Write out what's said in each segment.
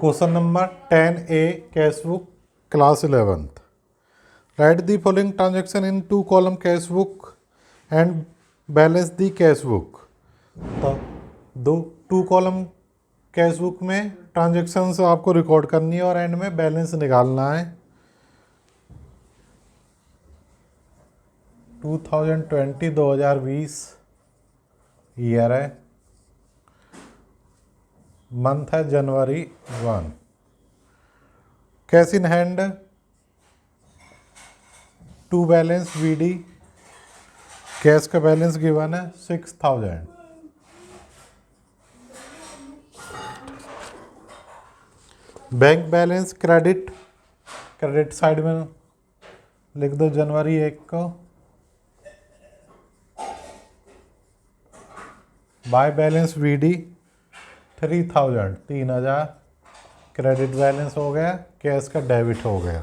Question number 10A cash book class 11th. Write the following transaction in 2 column cash book and balance the cash book. तो दो 2 column cash book में transactions आपको record करनी है और and में balance निकालना है. 2020 ईयर है, मंथ है जनवरी 1. Cash in hand to balance VD, cash का बैलेंस गिवन है 6000. बैंक बैलेंस क्रेडिट साइड में लिख दो जनवरी 1 को. By balance VD 3000 credit balance हो गया, कैश का डेबिट हो गया.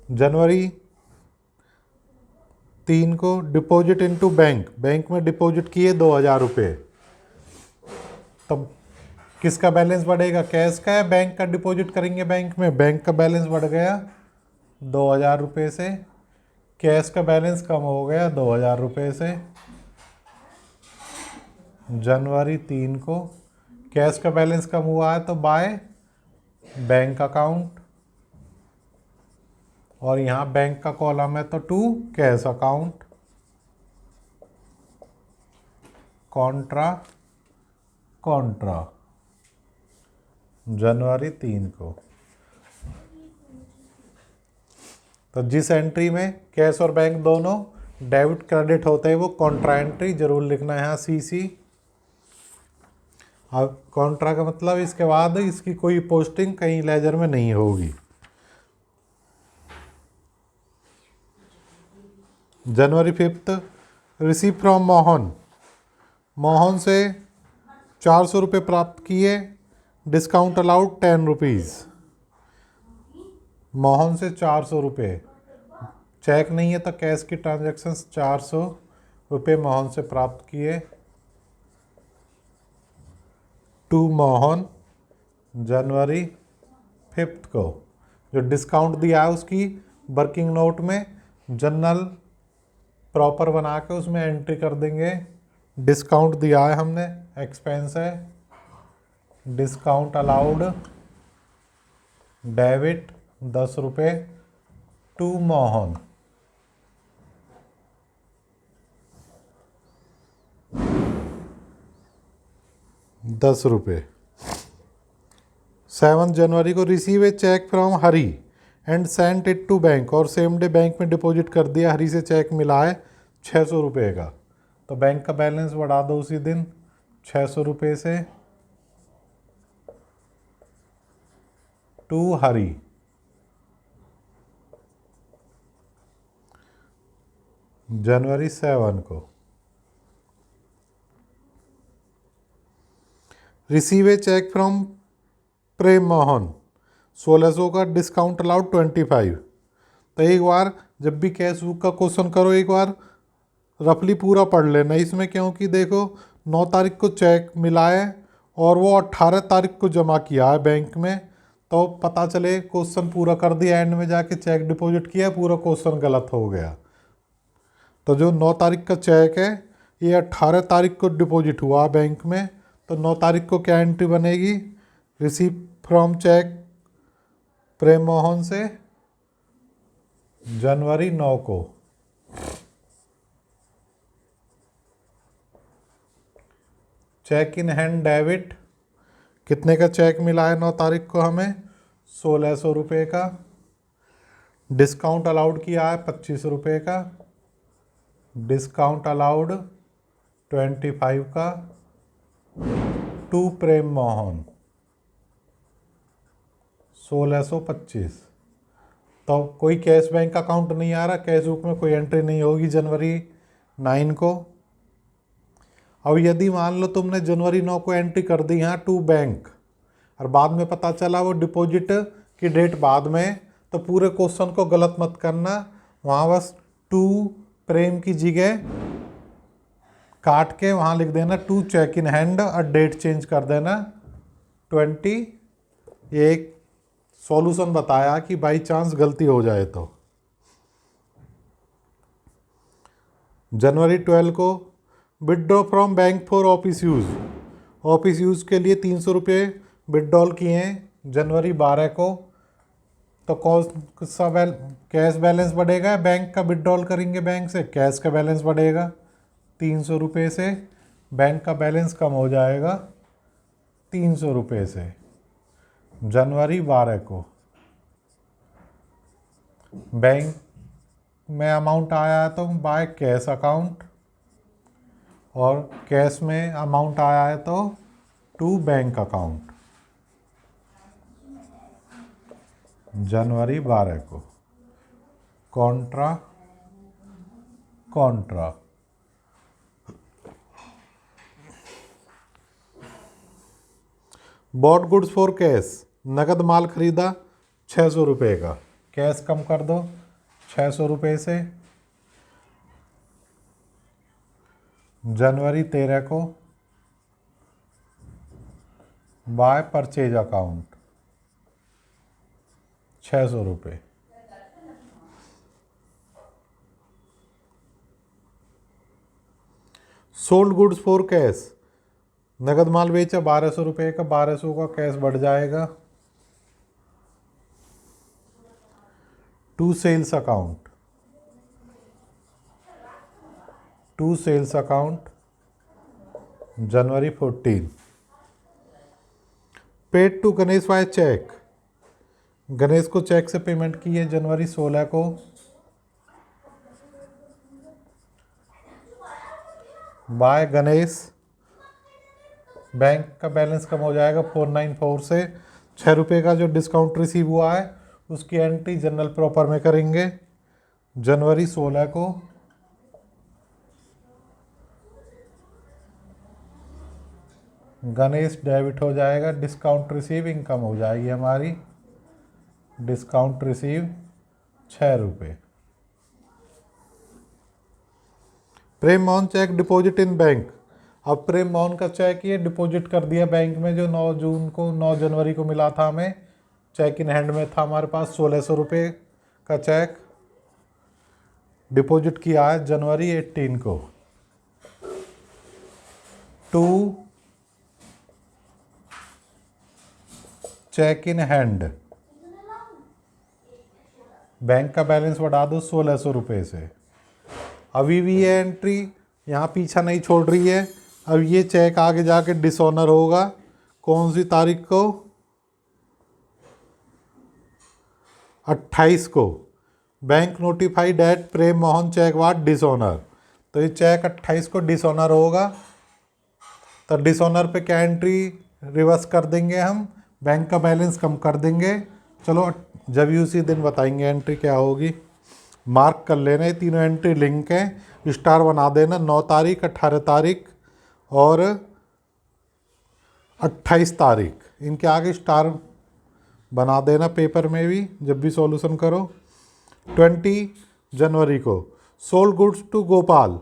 जनवरी 3 को डिपॉजिट इनटू बैंक में डिपॉजिट किए 2000 रुपये. तब किसका बैलेंस बढ़ेगा, कैश का या बैंक का डिपॉजिट करेंगे बैंक में. बैंक का बैलेंस बढ़ गया 2000 रुपये से, कैश का बैलेंस कम हो गया 2000 रुपये से. जनवरी 3 को कैश का बैलेंस कम हुआ है तो बाय बैंक अकाउंट, और यहाँ बैंक का कॉलम है तो टू कैश अकाउंट. कॉन्ट्रा जनवरी 3 को. तो जिस एंट्री में कैश और बैंक दोनों डेबिट क्रेडिट होते हैं वो कॉन्ट्रा एंट्री जरूर लिखना है यहाँ CC. अब कॉन्ट्रा का मतलब इसके बाद इसकी कोई पोस्टिंग कहीं लेजर में नहीं होगी. जनवरी 5 रिसीव फ्रॉम मोहन से 400 रुपये प्राप्त किए, डिस्काउंट अलाउड 10 रुपीज़. मोहन से 400 रुपये, चेक नहीं है तो कैश की ट्रांजैक्शंस 400 रुपये मोहन से प्राप्त किए. टू मोहन जनवरी 5 को. जो डिस्काउंट दिया है उसकी वर्किंग नोट में जनरल प्रॉपर बना के उसमें एंट्री कर देंगे. डिस्काउंट दिया है हमने, एक्सपेंस है. डिस्काउंट अलाउड डेबिट 10 रुपये टू मोहन. ₹10. 7 जनवरी को receive a cheque from Hari and sent it to bank, और सेम डे बैंक में डिपॉजिट कर दिया. हरी से चेक मिला है 600 रुपये का, तो बैंक का बैलेंस बढ़ा दो उसी दिन 600 रुपये से टू हरी. जनवरी 7 को रिसीव ए चेक फ्रॉम प्रेम मोहन 1600 का, डिस्काउंट अलाउड 25. तो एक बार जब भी कैश बुक का क्वेश्चन करो एक बार रफली पूरा पढ़ लेना इसमें, क्योंकि देखो 9 तारीख को चेक मिला है और वो 18 तारीख को जमा किया है बैंक में, तो पता चले क्वेश्चन पूरा कर दिया, एंड में जाके चेक डिपॉजिट किया, पूरा क्वेश्चन गलत हो गया. तो जो 9 तारीख का चेक है ये 18 तारीख को डिपॉजिट हुआ बैंक में, तो 9 तारीख को क्या एंट्री बनेगी, रिसीव फ्रॉम चेक प्रेम मोहन से जनवरी 9 को. चेक इन हैंड डेबिट, कितने का चेक मिला है 9 तारीख को हमें, 1600 रुपये का. डिस्काउंट अलाउड किया है 25 रुपये का, डिस्काउंट अलाउड 25 का टू प्रेम मोहन 1625. तो कोई कैश बैंक अकाउंट नहीं आ रहा, कैश बुक में कोई एंट्री नहीं होगी जनवरी 9 को. अब यदि मान लो तुमने जनवरी 9 को एंट्री कर दी यहाँ टू बैंक और बाद में पता चला वो डिपॉजिट की डेट बाद में, तो पूरे क्वेश्चन को गलत मत करना, वहाँ बस टू प्रेम की जगह काट के वहाँ लिख देना टू चेक इन हैंड और डेट चेंज कर देना 20। एक सॉल्यूशन बताया कि बाई चांस गलती हो जाए तो। जनवरी 12 को withdraw from bank for office use, office use के लिए 300 रुपये विदड्रॉल किए हैं जनवरी 12 को। तो कौन सा कैश बैलेंस बढ़ेगा, बैंक का विदड्रॉल करेंगे बैंक से, कैश का बैलेंस बढ़ेगा 300 रुपये से, बैंक का बैलेंस कम हो जाएगा 300 रुपये से। जनवरी 12 को बैंक में अमाउंट आया है तो बाय कैश अकाउंट, और कैश में अमाउंट आया है तो टू बैंक अकाउंट। जनवरी 12 को Contra Contra. Bought goods for cash, नगद माल खरीदा 600 रुपये का, कैश कम कर दो 600 रुपये से। जनवरी 13 को बाय परचेज अकाउंट 600 रुपये। सोल्ड गुड्स फॉर कैश, नगद माल बेचा 1200 रुपये का, 1200 का कैश बढ़ जाएगा to sales account, to sales account. जनवरी 14 paid to Ganesh by cheque, Ganesh को चेक से पेमेंट की है जनवरी 16 को। बाय गणेश, बैंक का बैलेंस कम हो जाएगा 494 से, 6 रुपये का जो डिस्काउंट रिसीव हुआ है उसकी एंट्री जनरल प्रॉपर में करेंगे जनवरी 16 को। गणेश डेबिट हो जाएगा, डिस्काउंट रिसीव इनकम हो जाएगी हमारी, डिस्काउंट रिसीव 6 रुपये। Prem Mohan cheque deposit in bank, अब प्रेम मोहन का चेक ये डिपॉजिट कर दिया बैंक में, जो 9 जून को 9 जनवरी को मिला था हमें, चेक इन हैंड में था हमारे पास 1600 रुपये का चेक, डिपॉजिट किया है जनवरी 18 को। To cheque in hand, bank का बैलेंस बढ़ा दो 1600 रुपये से। अभी भी ये एंट्री यहाँ पीछा नहीं छोड़ रही है, अब ये चेक आगे जाके डिसऑनर होगा। कौन सी तारीख को, 28 को, bank notified at Prem Mohan check watt dishonour, तो ये चेक 28 को डिसऑनर होगा। तो डिसऑनर पे क्या एंट्री रिवर्स कर देंगे हम, बैंक का बैलेंस कम कर देंगे। चलो जब भी उसी दिन बताएंगे एंट्री क्या होगी, मार्क कर लेना, ये तीनों एंट्री लिंक हैं, स्टार बना देना 9 तारीख, 18 तारीख और 28 तारीख, इनके आगे स्टार बना देना पेपर में भी जब भी सॉल्यूशन करो। 20 जनवरी को sold goods to Gopal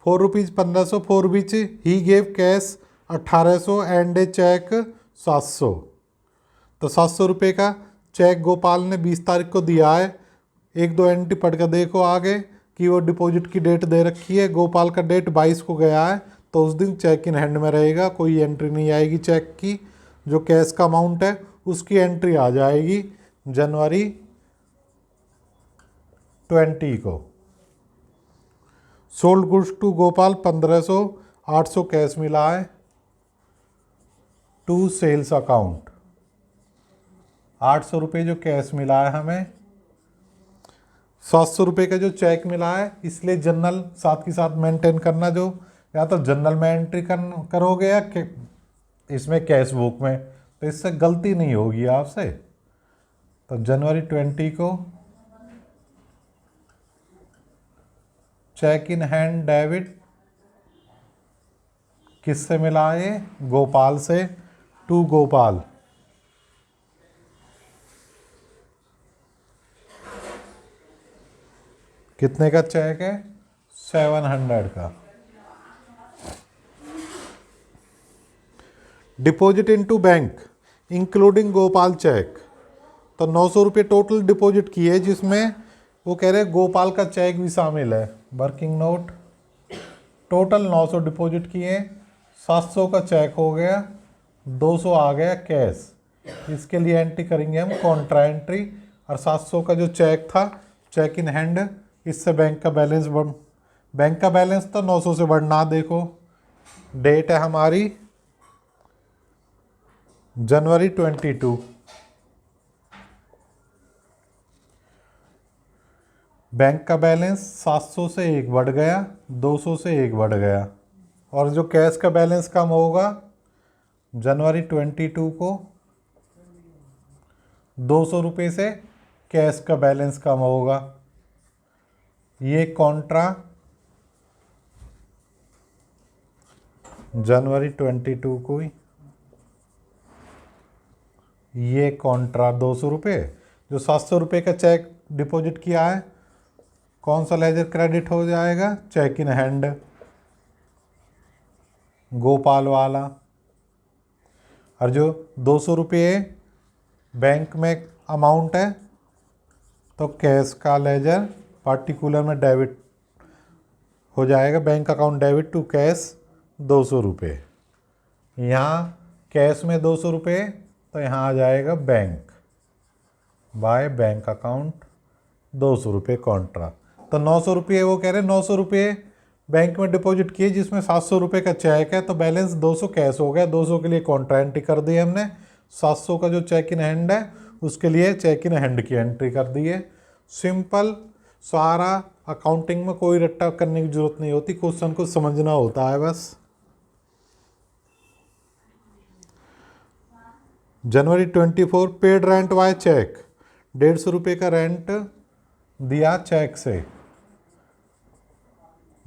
4 rupees 1500, 4 rupees he gave cash 1800 and a cheque 700, तो 700 रुपये का चेक गोपाल ने 20 तारीख को दिया है। एक दो एंट्री पढ़ कर देखो आगे कि वो डिपॉजिट की डेट दे रखी है, गोपाल का डेट 22 को गया है, तो उस दिन चेक इन हैंड में रहेगा, कोई एंट्री नहीं आएगी चेक की। जो कैश का अमाउंट है उसकी एंट्री आ जाएगी जनवरी 20 को। Sold goods to Gopal 1500, 800 cash मिला है टू सेल्स अकाउंट, 800 रुपये जो कैश मिला है हमें, 700 रुपये का जो चेक मिला है, इसलिए जनरल साथ के साथ मेंटेन करना, जो या तो जनरल में एंट्री करोगे या इसमें कैश बुक में, तो इससे गलती नहीं होगी आपसे। तो जनवरी 20 को चेक इन हैंड डेबिट किससे मिला है, गोपाल से, टू गोपाल। कितने का चेक है, 700 का। Deposit into bank including Gopal cheque. तो 900 रुपये टोटल डिपॉजिट किए, जिसमें वो कह रहे गोपाल का चेक भी शामिल है। वर्किंग नोट टोटल 900 डिपॉजिट किए, 700 का चेक हो गया, 200 आ गया कैश। इसके लिए एंट्री करेंगे हम कॉन्ट्रा एंट्री। और 700 का जो चेक था चेक इन हैंड, इससे बैंक का बैलेंस तो 900 से बढ़ना। देखो डेट है हमारी जनवरी 22। बैंक का बैलेंस 700 से 1 बढ़ गया, 200 से 1 बढ़ गया। और जो कैश का बैलेंस कम होगा जनवरी 22 को 200 रुपये से कैश का बैलेंस कम होगा। ये कॉन्ट्रा जनवरी 22 को ही, ये कॉन्ट्रा 200 रुपये। जो 700 रुपये का चेक डिपॉजिट किया है, कौन सा लेजर क्रेडिट हो जाएगा? चेक इन हैंड, गोपाल वाला। और जो 200 रुपये बैंक में अमाउंट है, तो कैश का लेजर पार्टिकुलर में डेबिट हो जाएगा। Bank account debit to cash 200 रुपये। यहाँ कैश में 200 रुपये, तो यहाँ आ जाएगा बैंक बाय बैंक अकाउंट 200 रुपये कॉन्ट्रा। तो 900 रुपये वो कह रहे 900 रुपये बैंक में डिपॉजिट किए, जिसमें 700 रुपये का चेक है, तो बैलेंस 200 कैश हो गया। 200 के लिए कॉन्ट्रा एंट्री कर दी हमने। 700 का जो चेक इन हैंड है, उसके लिए चेक इन हैंड की एंट्री कर दी है। सिंपल सारा, अकाउंटिंग में कोई रट्टा करने की जरूरत नहीं होती, क्वेश्चन को समझना होता है बस। जनवरी 24 पेड रेंट बाय चेक, 150 रुपये का रेंट दिया चेक से,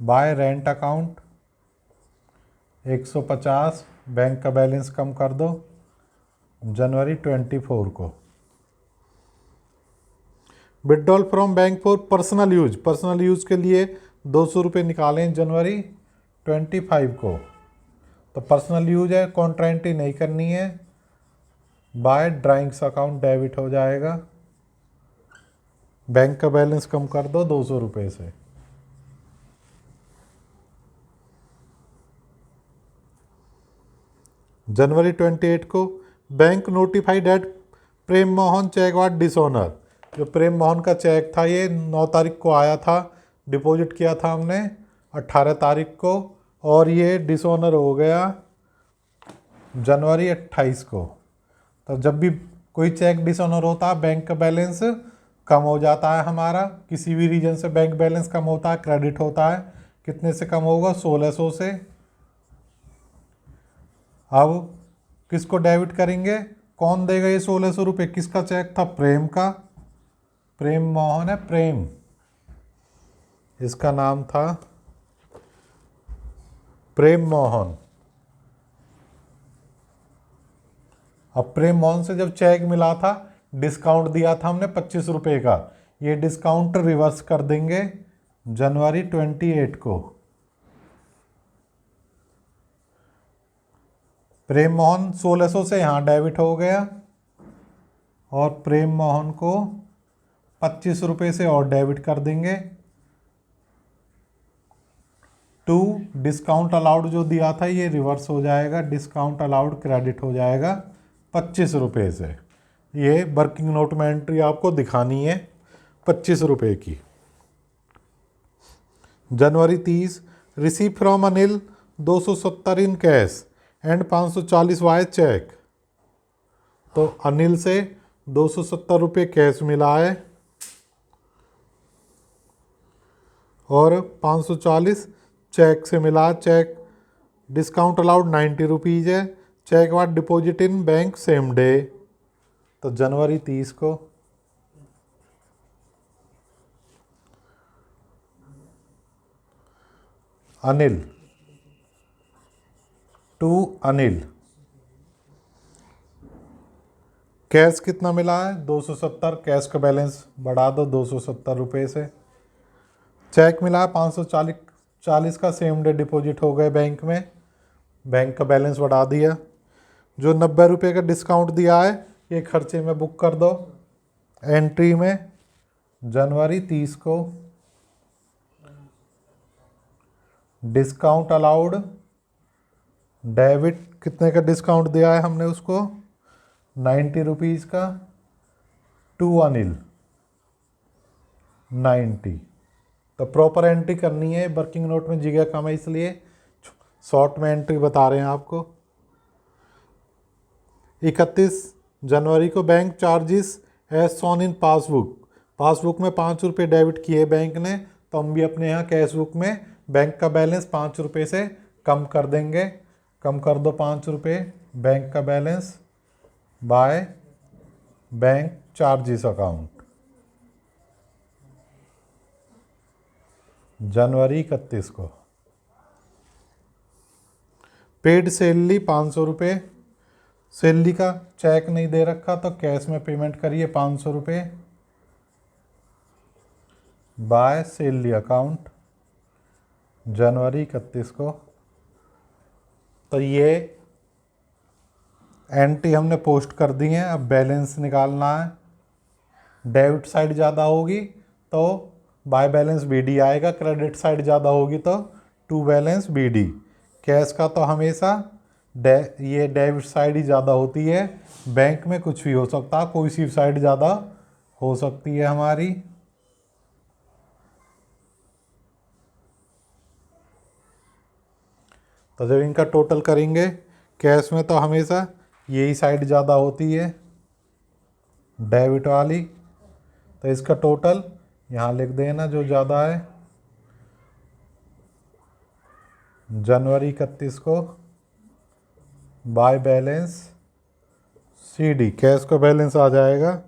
बाय रेंट अकाउंट 150। बैंक का बैलेंस कम कर दो जनवरी 24 को। Withdrawal from bank for personal use के लिए 200 रुपये निकालें जनवरी 25 को। तो पर्सनल यूज है, कॉन्ट्रा एंट्री नहीं करनी है। बाय ड्राइंग्स अकाउंट डेबिट हो जाएगा। बैंक का बैलेंस कम कर दो 200 रुपये से। जनवरी 28 को bank notified at Prem Mohan cheque was dishonour. जो प्रेम मोहन का चेक था, ये 9 तारीख को आया था, डिपॉजिट किया था हमने 18 तारीख को, और ये डिसऑनर हो गया जनवरी 28 को। तो जब भी कोई चेक डिसऑनर होता है, बैंक का बैलेंस कम हो जाता है हमारा। किसी भी रीजन से बैंक बैलेंस कम होता है, क्रेडिट होता है। कितने से कम होगा? 1600 से। अब किसको डेबिट करेंगे? कौन देगा ये 1600 रुपये? किसका चेक था? प्रेम का। प्रेम मोहन है, प्रेम इसका नाम था, प्रेम मोहन। अब प्रेम मोहन से जब चेक मिला था, डिस्काउंट दिया था हमने 25 रुपये का, ये डिस्काउंट रिवर्स कर देंगे जनवरी 28 को। प्रेम मोहन 1600 से यहाँ डेबिट हो गया, और प्रेम मोहन को 25 रुपये से और डेबिट कर देंगे। टू डिस्काउंट अलाउड जो दिया था, ये रिवर्स हो जाएगा, डिस्काउंट अलाउड क्रेडिट हो जाएगा 25 रुपये से। ये वर्किंग नोट में एंट्री आपको दिखानी है 25 रुपये की। January 30 receive from Anil 270 in cash and 540 by cheque. तो अनिल से 270 रुपये कैश मिला है और 540 चेक से मिला। चेक डिस्काउंट अलाउड 90 रुपीज़ है। Cheque was deposit in bank same day. तो जनवरी 30 को अनिल टू अनिल कैश कितना मिला है? 270। कैश का बैलेंस बढ़ा दो 270 रुपये से। चेक मिला है 540 का, सेम डे डिपॉजिट हो गए बैंक में, बैंक का बैलेंस बढ़ा दिया। जो 90 रुपये का डिस्काउंट दिया है ये खर्चे में बुक कर दो। एंट्री में जनवरी 30 को डिस्काउंट अलाउड, डेबिट कितने का डिस्काउंट दिया है हमने उसको 90 रुपीज़ का, टू अनिल 90। तो प्रॉपर एंट्री करनी है, वर्किंग नोट में जगह कम है इसलिए शॉर्ट में एंट्री बता रहे हैं आपको। 31 जनवरी को bank charges as shown in passbook, passbook में 5 रुपये डेबिट किए बैंक ने, तो हम भी अपने यहाँ कैश बुक में बैंक का बैलेंस 5 रुपये से कम कर देंगे। कम कर दो 5 रुपये बैंक का balance by bank charges account. जनवरी 31 को पेड सैलरी 500 रुपये, सैलरी का चेक नहीं दे रखा तो कैश में पेमेंट करिए 500 रुपये बाय सैलरी अकाउंट जनवरी 31 को। तो ये एंट्री हमने पोस्ट कर दी है। अब बैलेंस निकालना है। डेबिट साइड ज़्यादा होगी तो बाय बैलेंस बीडी आएगा, क्रेडिट साइड ज़्यादा होगी तो टू बैलेंस बीडी। कैश का तो हमेशा ये डेबिट साइड ही ज़्यादा होती है, बैंक में कुछ भी हो सकता है, कोई सी साइड ज़्यादा हो सकती है हमारी। तो जब इनका टोटल करेंगे कैश में तो हमेशा यही साइड ज़्यादा होती है डेबिट वाली, तो इसका टोटल यहाँ लिख देना जो ज़्यादा है। जनवरी 31 को बाय बैलेंस सीडी कैश का बैलेंस आ जाएगा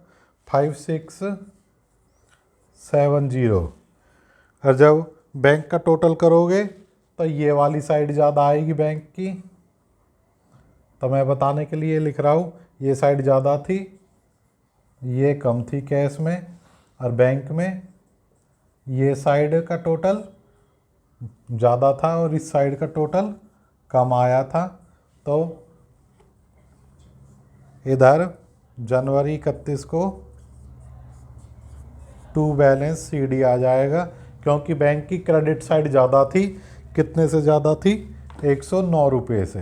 5670। और जब बैंक का टोटल करोगे तो ये वाली साइड ज़्यादा आएगी बैंक की, तो मैं बताने के लिए लिख रहा हूँ ये साइड ज़्यादा थी, ये कम थी कैश में, और बैंक में ये साइड का टोटल ज़्यादा था और इस साइड का टोटल कम आया था। तो इधर जनवरी 31 को टू बैलेंस सीडी आ जाएगा, क्योंकि बैंक की क्रेडिट साइड ज़्यादा थी। कितने से ज़्यादा थी? 109 रुपये से।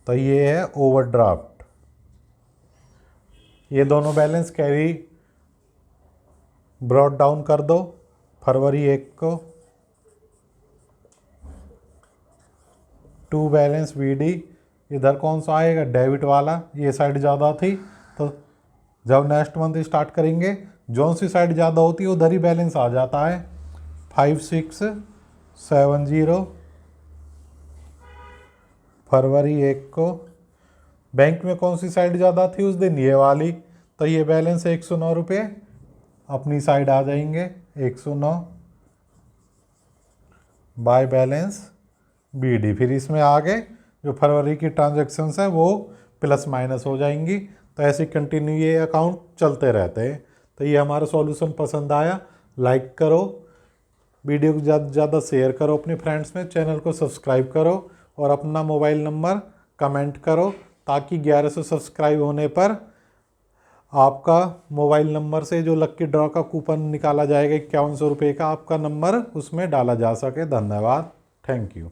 तो ये है ओवरड्राफ्ट। ये दोनों बैलेंस कैरी ब्रॉट डाउन कर दो फरवरी 1 को। टू बैलेंस बीडी इधर कौन सा आएगा? डेबिट वाला। ये साइड ज़्यादा थी तो जब नेक्स्ट मंथ स्टार्ट करेंगे जौन सी साइड ज़्यादा होती है उधर ही बैलेंस आ जाता है 5670 फरवरी 1 को। बैंक में कौन सी साइड ज़्यादा थी उस दिन? ये वाली। तो ये बैलेंस 109 रुपये अपनी साइड आ जाएंगे 109 बाय बैलेंस बीडी। फिर इसमें आगे जो फरवरी की ट्रांजैक्शंस है वो प्लस माइनस हो जाएंगी। तो ऐसे कंटिन्यू ये अकाउंट चलते रहते हैं। तो ये हमारा सॉल्यूशन पसंद आया लाइक करो, वीडियो को ज़्यादा से ज़्यादा शेयर करो अपने फ्रेंड्स में, चैनल को सब्सक्राइब करो और अपना मोबाइल नंबर कमेंट करो, ताकि 1100 सब्सक्राइब होने पर आपका मोबाइल नंबर से जो लक्की ड्रॉ का कूपन निकाला जाएगा 5100 रुपये का, आपका नंबर उसमें डाला जा सके। धन्यवाद। Thank you.